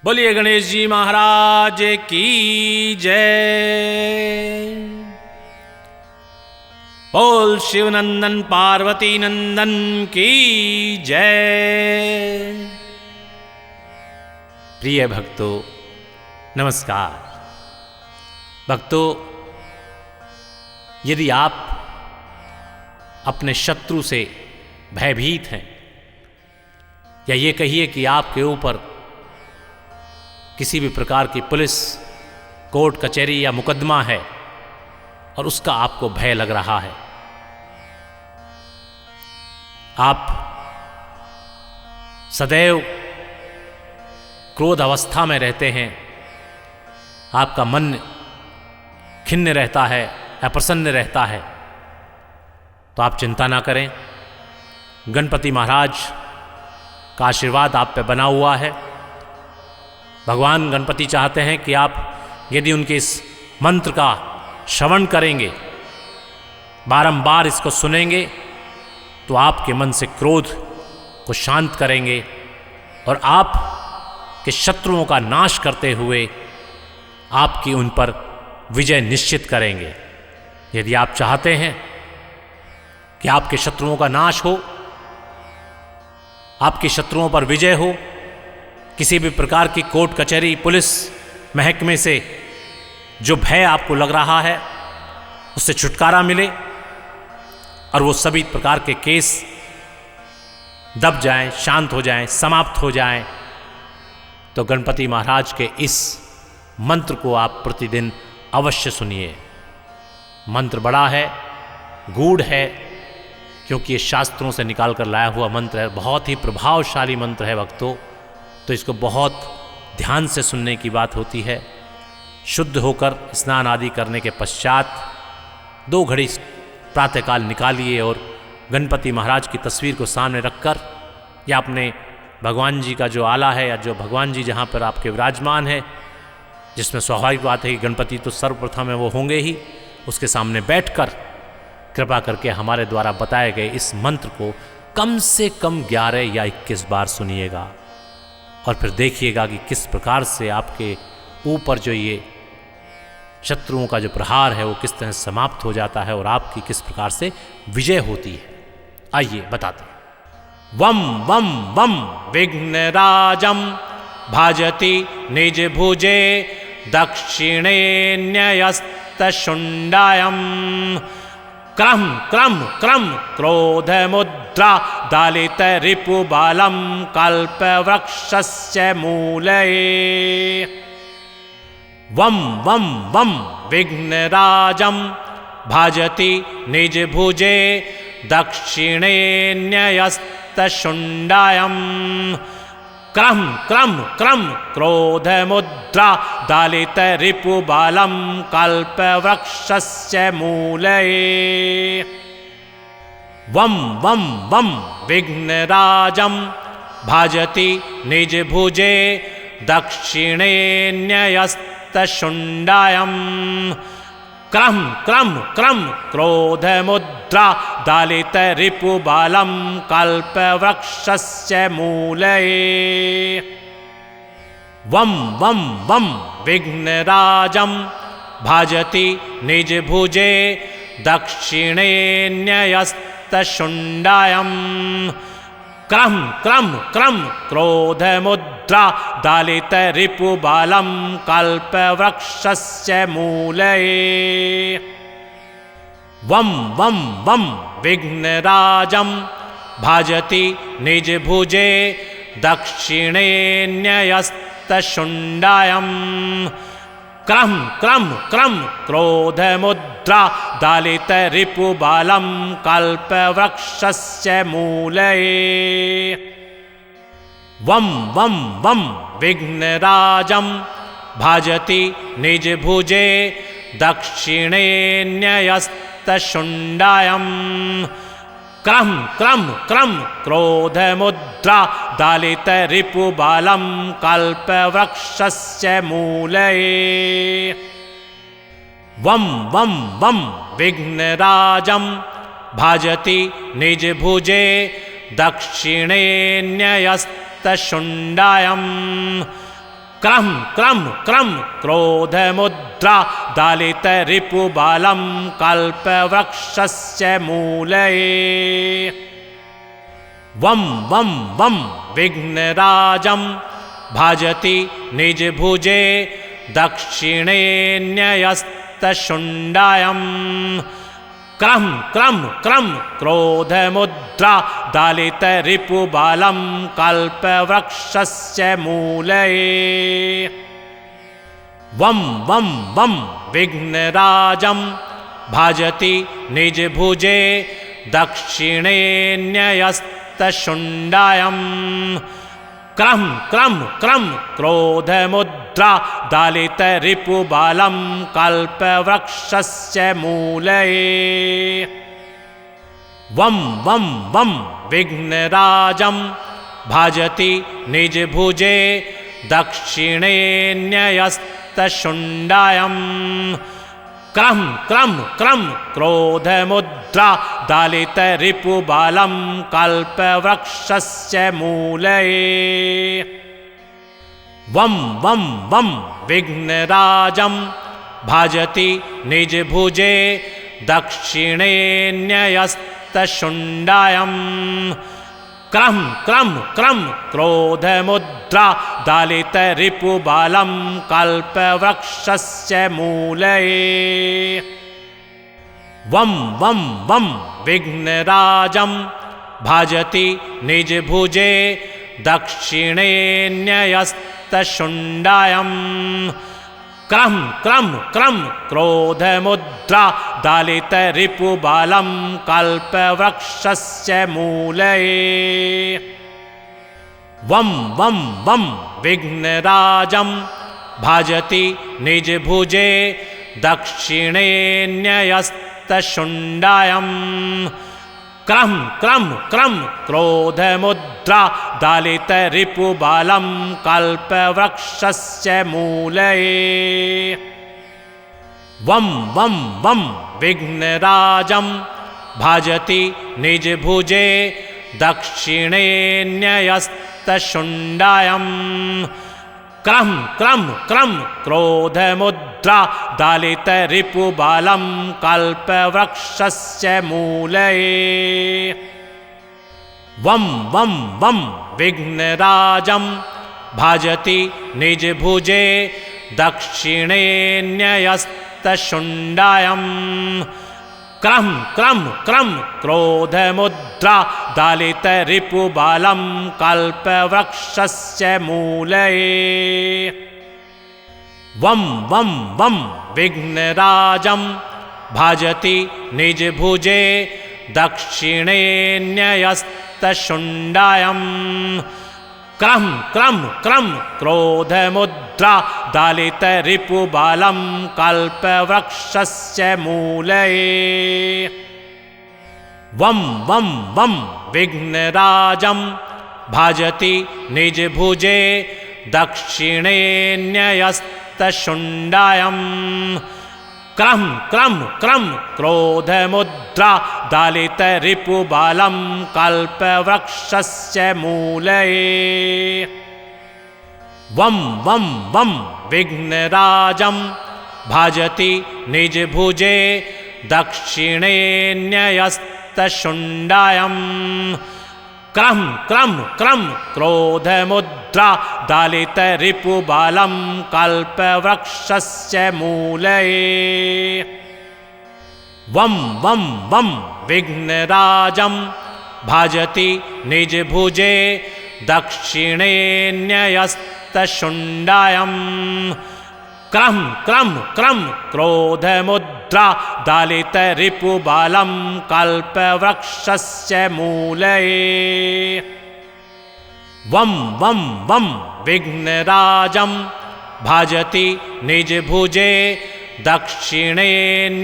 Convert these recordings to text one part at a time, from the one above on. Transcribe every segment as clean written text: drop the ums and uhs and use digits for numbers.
बोलिए गणेश जी महाराज की जय। बोल शिवनंदन पार्वती नंदन की जय। प्रिय भक्तों नमस्कार। भक्तों, यदि आप अपने शत्रु से भयभीत हैं या ये कहिए कि आपके ऊपर किसी भी प्रकार की पुलिस, कोर्ट कचहरी या मुकदमा है और उसका आपको भय लग रहा है, आप सदैव क्रोध अवस्था में रहते हैं, आपका मन खिन्न रहता है, अप्रसन्न रहता है, तो आप चिंता ना करें। गणपति महाराज का आशीर्वाद आप पे बना हुआ है। भगवान गणपति चाहते हैं कि आप यदि उनके इस मंत्र का श्रवण करेंगे, बारंबार इसको सुनेंगे, तो आपके मन से क्रोध को शांत करेंगे और आप के शत्रुओं का नाश करते हुए आपकी उन पर विजय निश्चित करेंगे। यदि आप चाहते हैं कि आपके शत्रुओं का नाश हो, आपके शत्रुओं पर विजय हो, किसी भी प्रकार की कोर्ट कचहरी, पुलिस महकमे से जो भय आपको लग रहा है उससे छुटकारा मिले और वो सभी प्रकार के केस दब जाएं, शांत हो जाएं, समाप्त हो जाएं, तो गणपति महाराज के इस मंत्र को आप प्रतिदिन अवश्य सुनिए। मंत्र बड़ा है, गूढ़ है, क्योंकि ये शास्त्रों से निकाल कर लाया हुआ मंत्र है। बहुत ही प्रभावशाली मंत्र है भक्तों, तो इसको बहुत ध्यान से सुनने की बात होती है। शुद्ध होकर स्नान आदि करने के पश्चात 2 घड़ी प्रातःकाल निकालिए और गणपति महाराज की तस्वीर को सामने रखकर या अपने भगवान जी का जो आला है या जो भगवान जी जहाँ पर आपके विराजमान है, जिसमें स्वाभाविक बात है कि गणपति तो सर्वप्रथम है, वो होंगे ही, उसके सामने बैठकर कृपा करके हमारे द्वारा बताए गए इस मंत्र को कम से कम 11 या 21 बार सुनिएगा और फिर देखिएगा कि किस प्रकार से आपके ऊपर जो ये शत्रुओं का जो प्रहार है वो किस तरह समाप्त हो जाता है और आपकी किस प्रकार से विजय होती है। आइए बताते हैं। वम वम वम विघ्नराजम भाजति निज भुजे दक्षिणे न्यस्तशुंडायम क्रम क्रम क्रम क्रोध मुद्रा दालित रिपुबालम कल्पवृक्षस्य मूलये। वम वम वम विघ्नराजम भाजति निज भुजे दक्षिणे न्यस्तशुंडायम क्रम क्रम क्रम क्रोध मुद्रा दालित रिपुबालम कल्पवृक्षस्य मूलये। वम वम वम विघ्नराजम भाजति निज भुजे दक्षिणे न्यस्तशुंडायम क्रम क्रम क्रम क्रोध मुद्रा दालित रिपुबालम कल्पवृक्षस्य मूलये। वम वम वम विघ्नराजम भाजति निज भुजे दक्षिणे न्यस्तशुंडायम क्रम क्रम क्रम क्रोध मुद्रा दालित रिपुबालम कल्पवृक्षस्य मूलये। वम वम वम विघ्नराजम भाजति निज भुजे दक्षिणे न्यस्तशुंडायम क्रम क्रम क्रम क्रोध मुद्रा दालित रिपुबालम कल्पवृक्षस्य मूलये। वम वम वम विघ्नराजम भाजति निज भुजे दक्षिणे न्यस्तशुंडायम क्रम क्रम क्रम क्रोध मुद्रा दालित रिपुबालम कल्पवृक्षस्य मूलये। वम वम वम विघ्नराजम भाजति निज भुजे दक्षिणे न्यस्तशुंडायम क्रम क्रम क्रम क्रोधमुद्रा दलितरिपुबलं कल्पवृक्षस्य मूले वं वं वं विघ्नराजं भजति निजभुजे दक्षिणे न्यस्तशुण्डायं क्रम क्रम क्रम क्रोधमुद्रा दलितरिपुबलं कल्पवृक्षस्य मूले वं वं वं विघ्नराजं भजति निजभुजे दक्षिणे न्यस्तशुण्डायं क्रम क्रम क्रम क्रोधमुद्रा दलितरिपुबलं कल्पवृक्षस्य मूले वं वं वं विघ्नराजं भजति निजभुजे दक्षिणे न्यस्तशुण्डायं क्रम क्रम क्रम क्रोधमुद्रा दलितरिपुबलं कल्पवृक्षस्य मूले वं वं वं विघ्नराजं भजति निजभुजे दक्षिणे न्यस्तशुण्डायं क्रम क्रम क्रम क्रोधमुद्रा दलितरिपुबलं कल्पवृक्षस्य मूले वं वं वं विघ्नराजं भजति निजभुजे दक्षिणे न्यस्तशुण्डायं क्रम क्रम क्रम क्रोधमुद्रा दलितरिपुबलं कल्पवृक्षस्य मूले वं वं वं विघ्नराजं भजति निजभुजे दक्षिणे न्यस्तशुण्डायं क्रम क्रम क्रम क्रोधमुद्रा दलितरिपुबलं कल्पवृक्षस्य मूले वं वं वं विघ्नराजं भजति निजभुजे दक्षिणे न्यस्तशुण्डायं क्रम क्रम क्रम क्रोधमुद्रा दलितरिपुबलं कल्पवृक्षस्य मूले वं वं वं विघ्नराजं भजति निजभुजे दक्षिणे न्यस्तशुण्डायं क्रम क्रम क्रम क्रोधमुद्रा दलितरिपुबलं कल्पवृक्षस्य मूले वं वं वं विघ्नराजं भजति निजभुजे दक्षिणे न्यस्तशुण्डायं क्रम क्रम क्रम क्रोधमुद्रा दलितरिपुबलं कल्पवृक्षस्य मूले वं वं वं विघ्नराजं भजति निजभुजे दक्षिणे न्यस्तशुण्डायं क्रम क्रम क्रम क्रोधमुद्रा दलितरिपुबलं कल्पवृक्षस्य मूले वं वं वं विघ्नराजं भजति निजभुजे दक्षिणे न्यस्तशुण्डायं क्रम क्रम क्रम क्रोधमुद्रा दलितरिपुबलं कल्पवृक्षस्य मूले वं वं वं विघ्नराजं भजति निजभुजे दक्षिणे न्यस्तशुण्डायं क्रम क्रम क्रम क्रोधमुद्रा दलितरिपुबलं कल्पवृक्षस्य मूले वं वं वं विघ्नराजं भजति निजभुजे दक्षिणे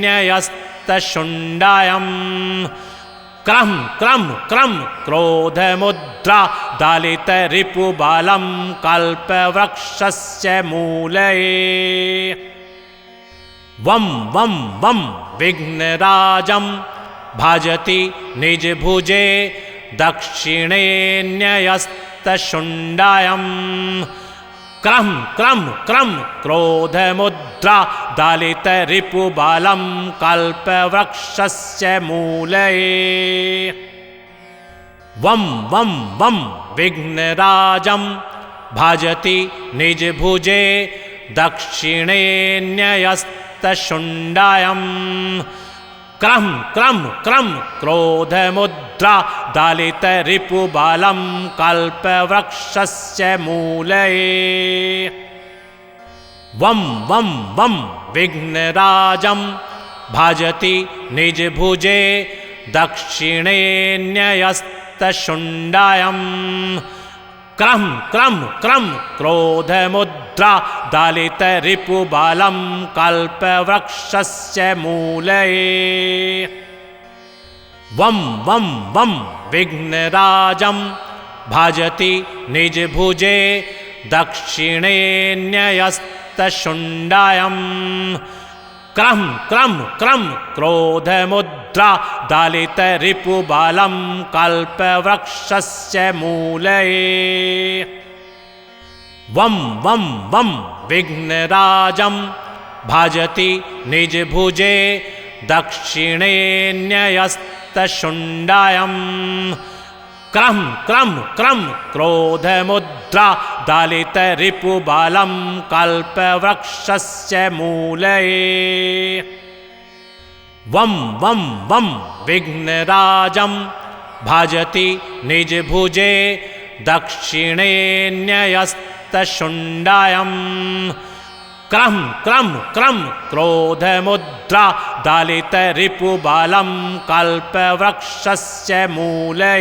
न्यस्तशुण्डायं क्रम क्रम क्रम क्रोधमुद्रा दलितरिपुबलं कल्पवृक्षस्य मूले वं वं वं विघ्नराजं भजति निजभुजे दक्षिणे न्यस्तशुण्डायं क्रम क्रम क्रम क्रोधमुद्रा दालितरिपुबालं कल्पवृक्षस्य मूले वं वं वं विघ्नराजं भजति निजभुजे दक्षिणे न्यस्तशुण्डायम् क्रम क्रम क्रम क्रोधमुद्रा दालितरिपुबालं कल्पवृक्षस्य मूले वं वं वं विघ्नराजं भजति निजभुजे दक्षिणे न्यस्तशुण्डायम् क्रम क्रम क्रम क्रोधमुद्रा दालितरिपुबालं कल्पवृक्षस्य मूले वं वं वं विघ्नराजं भजति निजभुजे दक्षिणे न्यस्तशुण्डायम् क्रम क्रम क्रम क्रोधमुद्रा दालितरिपुबालं कल्पवृक्षस्य मूले वं वं वं विघ्नराजं भजति निजभुजे दक्षिणे न्यस्तशुण्डायम् क्रम क्रम क्रम क्रोधमुद्रा दालितरिपुबालं कल्पवृक्षस्य मूले वं वं वं विघ्नराजं भजति निजभुजे दक्षिणे न्यस्तशुण्डायम् क्रम क्रम क्रम क्रोधमुद्रा दालितरिपुबालं कल्पवृक्षस्य मूले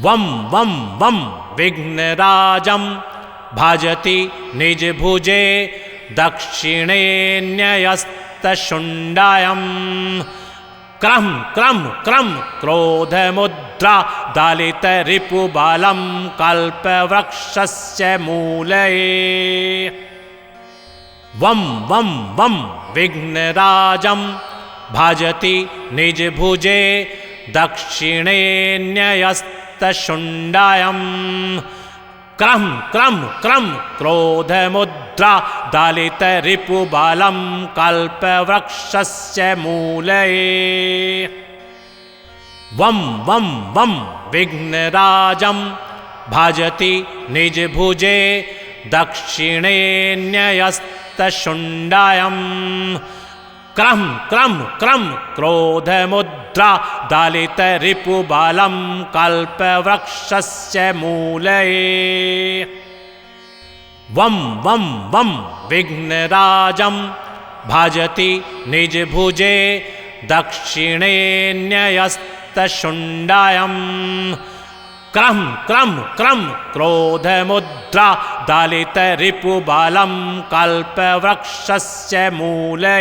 वं वं वं विघ्नराजं भजति निजभुजे दक्षिणे न्यस्तशुण्डायम् क्रम क्रम क्रम क्रोधमुद्रा दालितरिपुबालं कल्पवृक्षस्य मूले वं वं वं विघ्नराजं भजति निजभुजे दक्षिणे न्यस्तशुण्डायम् क्रम क्रम क्रम क्रोधमुद्रा दालितरिपुबालं कल्पवृक्षस्य मूले वं वं वं विघ्नराजं भजति निजभुजे दक्षिणे न्यस्तशुण्डायम् क्रम क्रम क्रम क्रोधमुद्रा दालितरिपुबालं कल्पवृक्षस्य मूले वं वं वं विघ्नराजं भजति निजभुजे दक्षिणे न्यस्तशुण्डायम् क्रम क्रम क्रम क्रोधमुद्रा दालितरिपुबालं कल्पवृक्षस्य मूले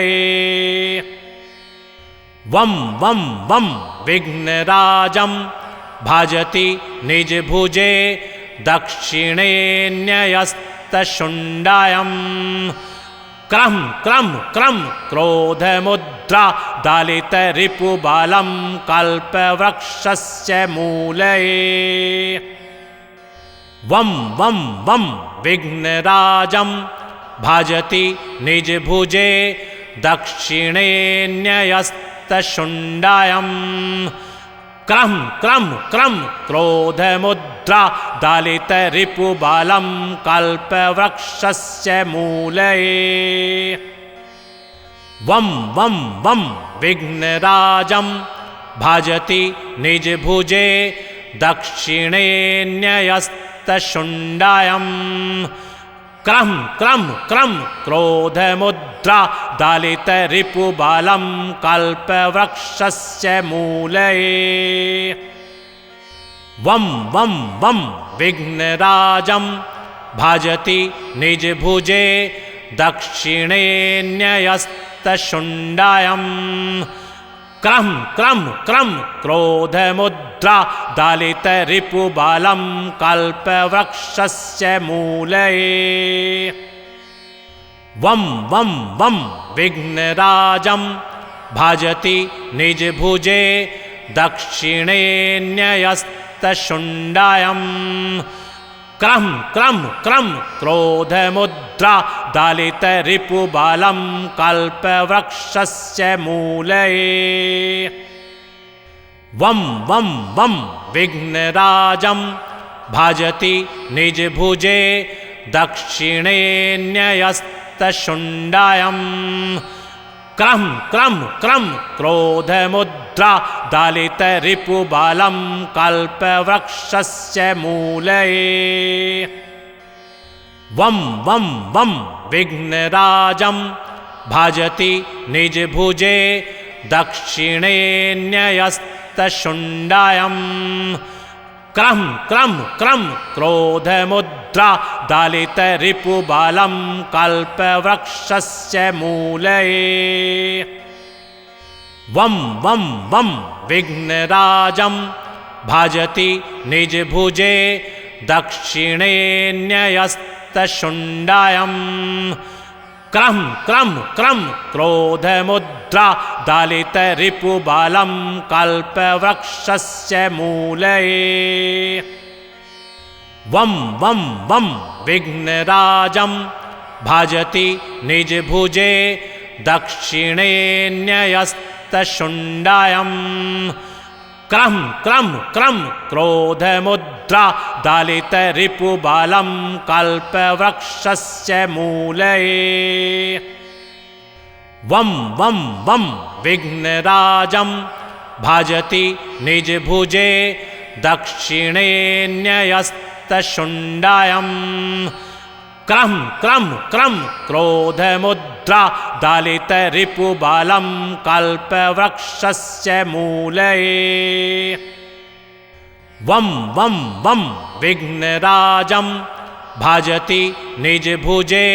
वं वं वं विघ्नराजं भजति निजभुजे दक्षिणे न्यस्तशुण्डायम् क्रम क्रम क्रम क्रोधमुद्रा दालितरिपुबालं कल्पवृक्षस्य मूले वं वं वं विघ्नराजं भजति निजभुजे दक्षिणे न्यस्तशुण्डायम् क्रम क्रम क्रम क्रोधमुद्रा दालितरिपुबालं कल्पवृक्षस्य मूले वं वं वं विघ्नराजं भजति निजभुजे दक्षिणे न्यस्तशुण्डायम् क्रम क्रम क्रम क्रोधमुद्रा दालितरिपुबालं कल्पवृक्षस्य मूले वं वं वं विघ्नराजं भजति निजभुजे दक्षिणे न्यस्तशुण्डायम् क्रम क्रम क्रम क्रोधमुद्रा दालितरिपुबालं कल्पवृक्षस्य मूले वं वं वं विघ्नराजं भजति निजभुजे दक्षिणे न्यस्तशुण्डायम् क्रम क्रम क्रम क्रोधमुद्रा दलितरिपुबलं कल्पवृक्षस्य मूले वं वं वं विघ्नराजं भजति निजभुजे दक्षिणे न्यस्तशुण्डायं क्रम क्रम क्रम क्रोधमुद्रा दलितरिपुबलं कल्पवृक्षस्य मूले वं वं वं विघ्नराजं भजति निजभुजे दक्षिणे न्यस्तशुण्डायं क्रम क्रम क्रम क्रोधमुद्रा दलितरिपुबलं कल्पवृक्षस्य मूले वं वं वं विघ्नराजं भजति निजभुजे दक्षिणे न्यस्तशुण्डायं क्रम क्रम क्रम क्रोधमुद्रा दलितरिपुबलं कल्पवृक्षस्य मूले वं वं वं विघ्नराजं भजति निजभुजे दक्षिणे न्यस्तशुण्डायं क्रम क्रम क्रम क्रोधमुद्रा दलितरिपुबलं कल्पवृक्षस्य मूले वं वं वं विघ्नराजं भजति निजभुजे दक्षिणे न्यस्तशुण्डायं क्रम क्रम क्रम क्रोधमुद्रा दलितरिपुबलं कल्पवृक्षस्य मूले वं वं वं विघ्नराजं भजति निजभुजे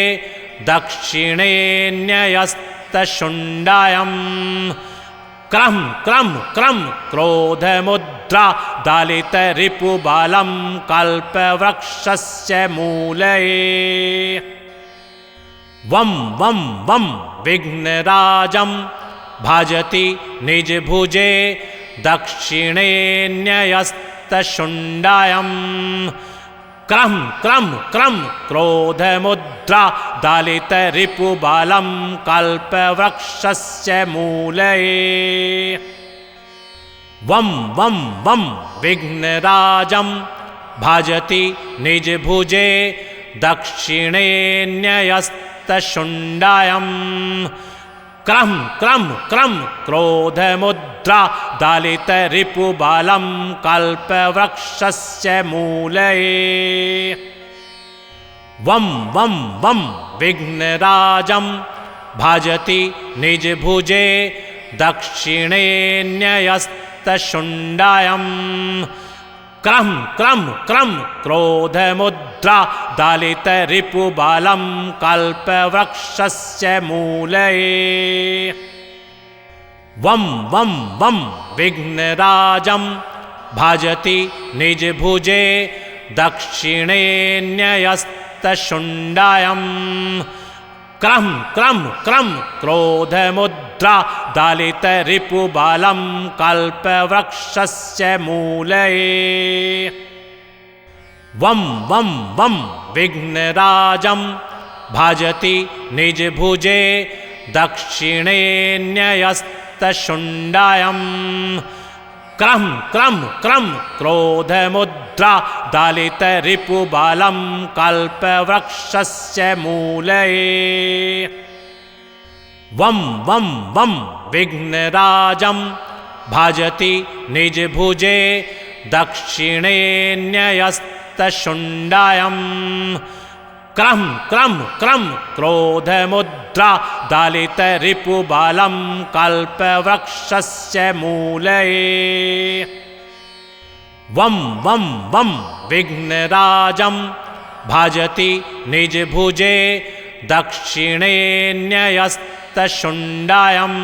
दक्षिणे न्यस्तशुण्डायं क्रम क्रम क्रम क्रोधमुद्रा दलितरिपुबलं कल्पवृक्षस्य मूले वं वं वं विघ्नराजं भजति निजभुजे दक्षिणे न्यस्तशुण्डायं क्रम क्रम क्रम क्रोधमुद्रा दलितरिपुबलं कल्पवृक्षस्य मूले वं वं वं विघ्नराजं भजति निजभुजे दक्षिणे न्यस्तशुण्डायं क्रम क्रम क्रम क्रोधमुद्रा दलितरिपुबलं कल्पवृक्षस्य मूले वं वं वं विघ्नराजं भजति निजभुजे दक्षिणे न्यस्तशुण्डायं क्रम क्रम क्रम क्रोधमुद्रा दलितरिपुबलं कल्पवृक्षस्य मूले वं वं वं विघ्नराजं भजति निजभुजे दक्षिणे न्यस्तशुण्डायं क्रम क्रम क्रम क्रोधमुद्रा दलितरिपुबलं कल्पवृक्षस्य मूले वं वं वं विघ्नराजं भजति निजभुजे दक्षिणे न्यस्तशुण्डायं क्रम क्रम क्रम क्रोधमुद्रा दलितरिपुबलं कल्पवृक्षस्य मूले वं वं वं विघ्नराजं भजति निजभुजे दक्षिणे न्यस्तशुण्डायं क्रम क्रम क्रम क्रोधमुद्रा दलितरिपुबलं कल्पवृक्षस्य मूले वं वं वं विघ्नराजं भजति निजभुजे दक्षिणे न्यस्तशुण्डायं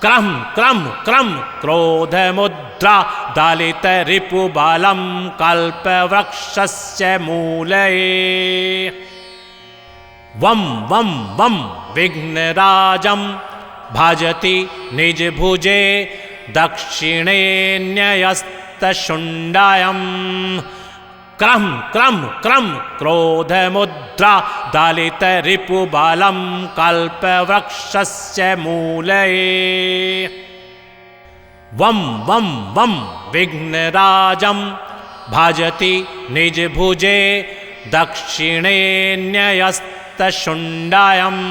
क्रम क्रम क्रम क्रोधमुद्रा दलितरिपुबलं कल्पवृक्षस्य मूले वं वं वं विघ्नराजं भजति निजभुजे दक्षिणे न्यस्तशुण्डायं क्रम क्रम क्रम क्रोधमुद्रा दालितरिपुबालं कल्पवृक्षस्य मूले वं वं वं विघ्नराजं भजति निजभुजे दक्षिणे न्यस्तशुण्डायम्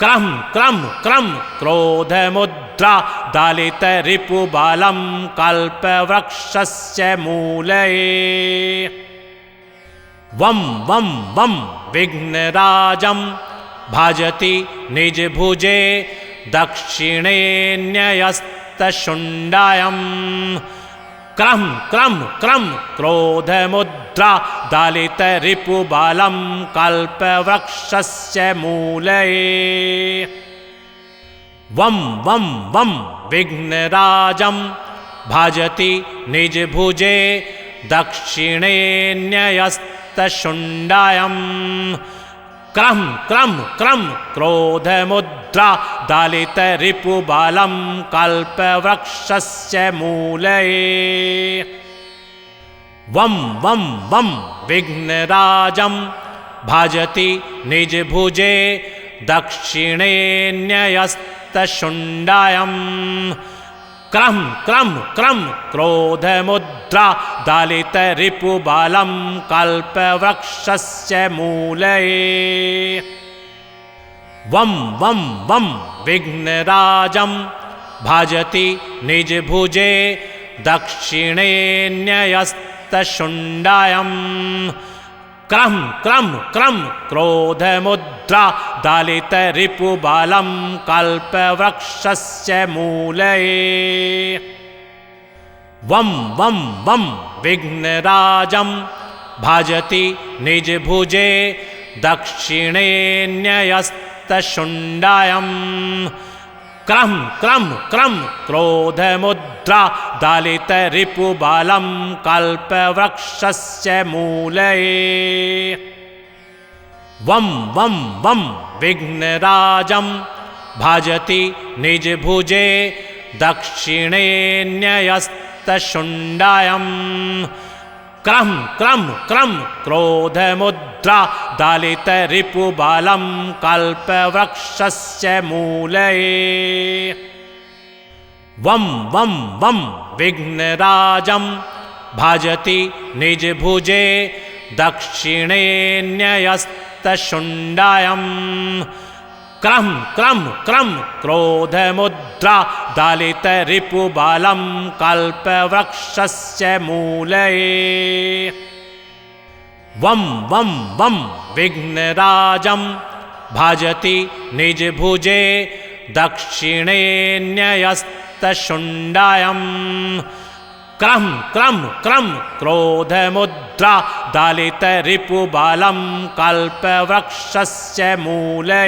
क्रम क्रम क्रम क्रोधमुद्रा दालितरिपुबालं कल्पवृक्षस्य मूले वं वं वं विघ्नराजं भजति निजभुजे दक्षिणे न्यस्तशुण्डायम् क्रम क्रम क्रम क्रोधमुद्रा दालितरिपुबालं कल्पवृक्षस्य मूले वं वं वं विघ्नराजं भजति निजभुजे दक्षिणे न्यस्तशुण्डायम् क्रम क्रम क्रम क्रोधमुद्रा दालितरिपुबालं कल्पवृक्षस्य मूले वं वं वं विघ्नराजं भजति निजभुजे दक्षिणे न्यस्तशुण्डायम् क्रम क्रम क्रम क्रोधमुद्रा दालितरिपुबालं कल्पवृक्षस्य मूले वं वं वं विघ्नराजं भजति निजभुजे दक्षिणे न्यस्तशुण्डायम् क्रम क्रम क्रम क्रोधमुद्रा दालितरिपुबालं कल्पवृक्षस्य मूले वं वं वं विघ्नराजं भजति निजभुजे दक्षिणे न्यस्तशुण्डायम् क्रम क्रम क्रम क्रोधमुद्रा दालितरिपुबालं कल्पवृक्षस्य मूले वं वं वं विघ्नराजं भजति निजभुजे दक्षिणे न्यस्तशुण्डायम् क्रम क्रम क्रम क्रोधमुद्रा दालितरिपुबालं कल्पवृक्षस्य मूले वं वं वं विघ्नराजं भजति निजभुजे दक्षिणे न्यस्तशुण्डायम् क्रम क्रम क्रम क्रोधमुद्रा दालितरिपुबालं कल्पवृक्षस्य मूले वं वं वं विघ्नराजं भजति निजभुजे दक्षिणे न्यस्तशुण्डायम् क्रम क्रम क्रम क्रोधमुद्रा दालितरिपुबालं कल्पवृक्षस्य मूले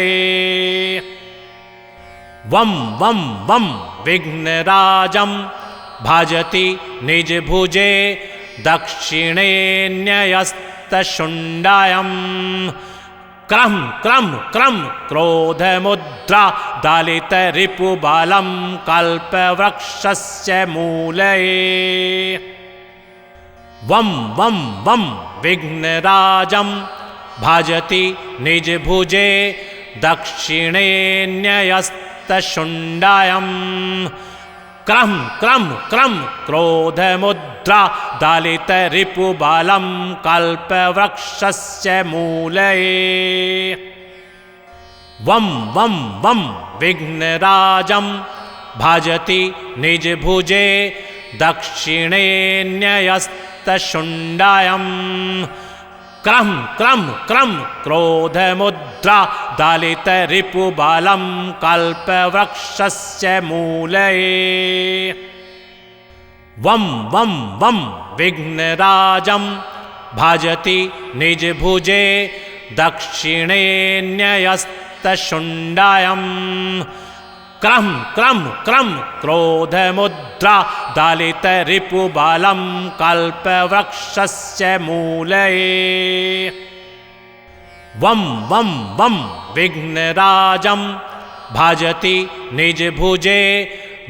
वं वं वं विघ्नराजं भजति निजभुजे दक्षिणे न्यस्तशुण्डायम् क्रम क्रम क्रम क्रोधमुद्रा दालितरिपुबालं कल्पवृक्षस्य मूले वं वं वं विघ्नराजं भजति निजभुजे दक्षिणे न्यस्तशुण्डायम् क्रम क्रम क्रम क्रोधमुद्रा दालितरिपुबालं कल्पवृक्षस्य मूले वं वं वं विघ्नराजं भजति निजभुजे दक्षिणे न्यस्तशुण्डायम् क्रम क्रम क्रम क्रोधमुद्रा दालितरिपुबालं कल्पवृक्षस्य मूले वं वं वं विघ्नराजं भजति निजभुजे दक्षिणे न्यस्तशुण्डायम् क्रम क्रम क्रम क्रोधमुद्रा दालितरिपुबालं कल्पवृक्षस्य मूले वं वं वं विघ्नराजं भजति निजभुजे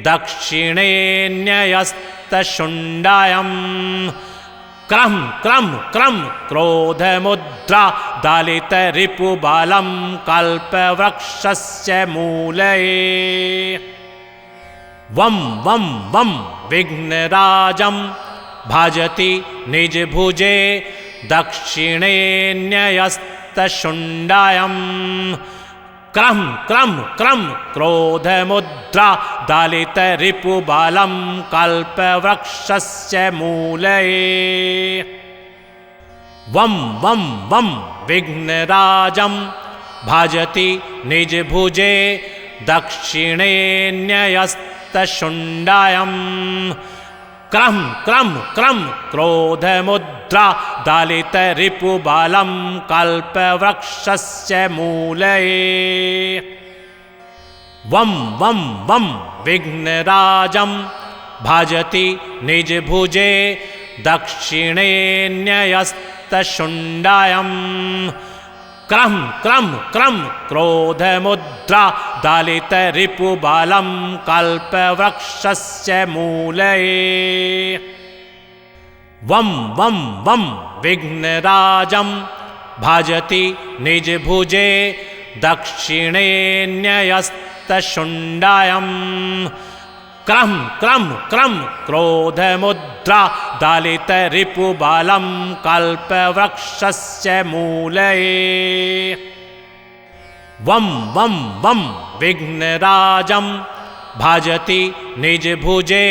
दक्षिणे न्यस्तशुण्डायम् क्रम क्रम क्रम क्रोधमुद्रा दलितरिपुबलं कल्पवृक्षस्य मूले वं वं वं विघ्नराजं भजति निजभुजे दक्षिणे न्यस्तशुण्डायं क्रम क्रम क्रम क्रोधमुद्रा दलितरिपुबलं कल्पवृक्षस्य मूले वं वं वं विघ्नराजं भजति निजभुजे दक्षिणे न्यस्तशुण्डायं क्रम क्रम क्रम क्रोधमुद्रा दलितरिपुबलं कल्पवृक्षस्य मूले वं वं वं विघ्नराजं भजति निजभुजे दक्षिणे न्यस्तशुण्डायं क्रम क्रम क्रम क्रोधमुद्रा दलितरिपुबलं कल्पवृक्षस्य मूले वं वं वं विघ्नराजं भजति निजभुजे दक्षिणे न्यस्तशुण्डायं क्रम क्रम क्रम क्रोधमुद्रा दलितरिपुबलं कल्पवृक्षस्य मूले वं वं वं विघ्नराजं भजति निजभुजे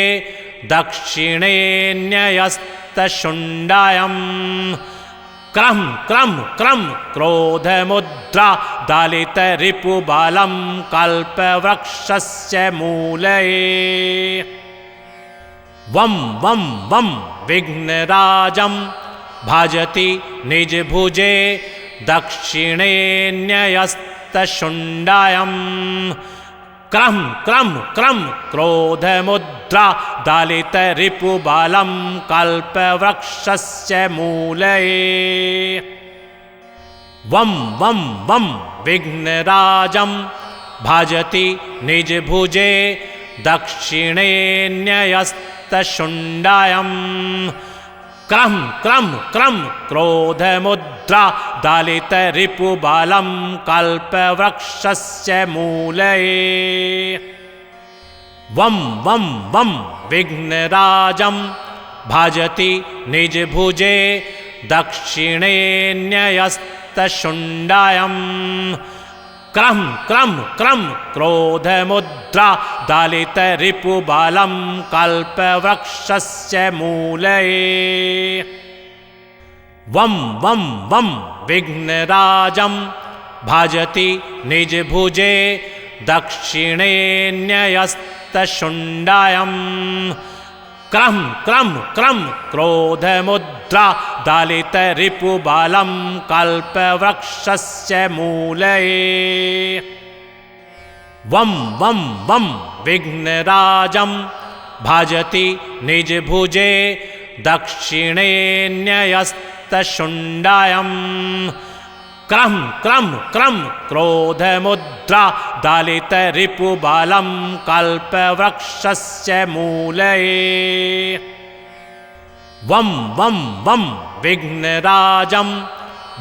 दक्षिणे न्यस्तशुण्डायं क्रम क्रम क्रम क्रोधमुद्रा दलितरिपुबलं कल्पवृक्षस्य मूले वं वं वं विघ्नराजं भजति निजभुजे दक्षिणे न्यस्तशुण्डायं क्रम क्रम क्रम क्रोधमुद्रा दलितरिपुबलं कल्पवृक्षस्य मूले वं वं वं विघ्नराजं भजति निजभुजे दक्षिणे न्यस्तशुण्डायं क्रम क्रम क्रम क्रोधमुद्रा दलितरिपुबलं कल्पवृक्षस्य मूले वं वं वं विघ्नराजं भजति निजभुजे दक्षिणे न्यस्तशुण्डायं क्रम क्रम क्रम क्रोधमुद्रा दलितरिपुबलं कल्पवृक्षस्य मूले वं वं वं विघ्नराजं भजति निजभुजे दक्षिणे न्यस्तशुण्डायं क्रम क्रम क्रम क्रोधमुद्रा दलितरिपुबलं कल्पवृक्षस्य मूले वं वं वं विघ्नराजं भजति निजभुजे दक्षिणे न्यस्तशुण्डायं क्रम क्रम क्रम क्रोधमुद्रा दलितरिपुबलं कल्पवृक्षस्य मूले वं वं वं विघ्नराजं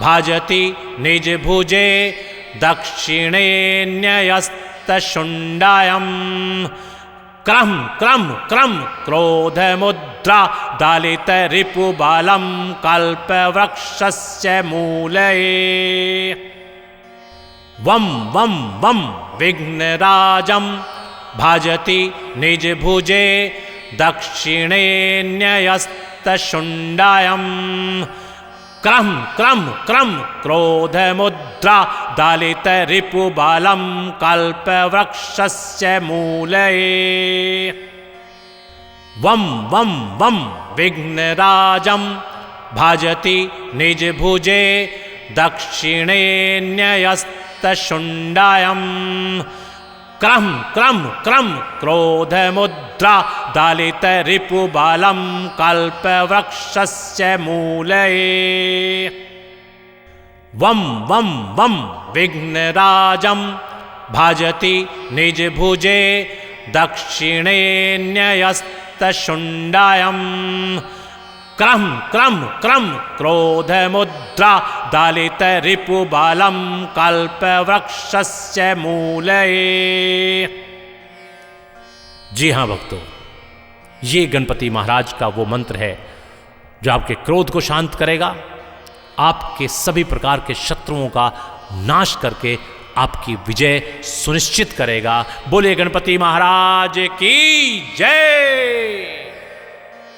भजति निजभुजे दक्षिणे न्यस्तशुण्डायं क्रम क्रम क्रम क्रोधमुद्रा दलितरिपुबलं कल्पवृक्षस्य मूले वं वं वं विघ्नराजं भजति निजभुजे दक्षिणे न्यस्तशुण्डायं क्रम क्रम क्रम क्रोधमुद्रा दलितरिपुबलं कल्पवृक्षस्य मूले वं वं वं विघ्नराजं भजति निजभुजे दक्षिणे न्यस्तशुण्डायं क्रम क्रम क्रम क्रोधमुद्रा दलितरिपुबलं कल्पवृक्षस्य मूले वं वं वं विघ्नराजं भजति निजभुजे दक्षिणे न्यस्तशुण्डायं क्रम क्रम क्रम क्रोध मुद्रा दलित रिपु बालम कल्प वृक्षस्य मूले। जी हां भक्तों, ये गणपति महाराज का वो मंत्र है जो आपके क्रोध को शांत करेगा, आपके सभी प्रकार के शत्रुओं का नाश करके आपकी विजय सुनिश्चित करेगा। बोले गणपति महाराज की जय।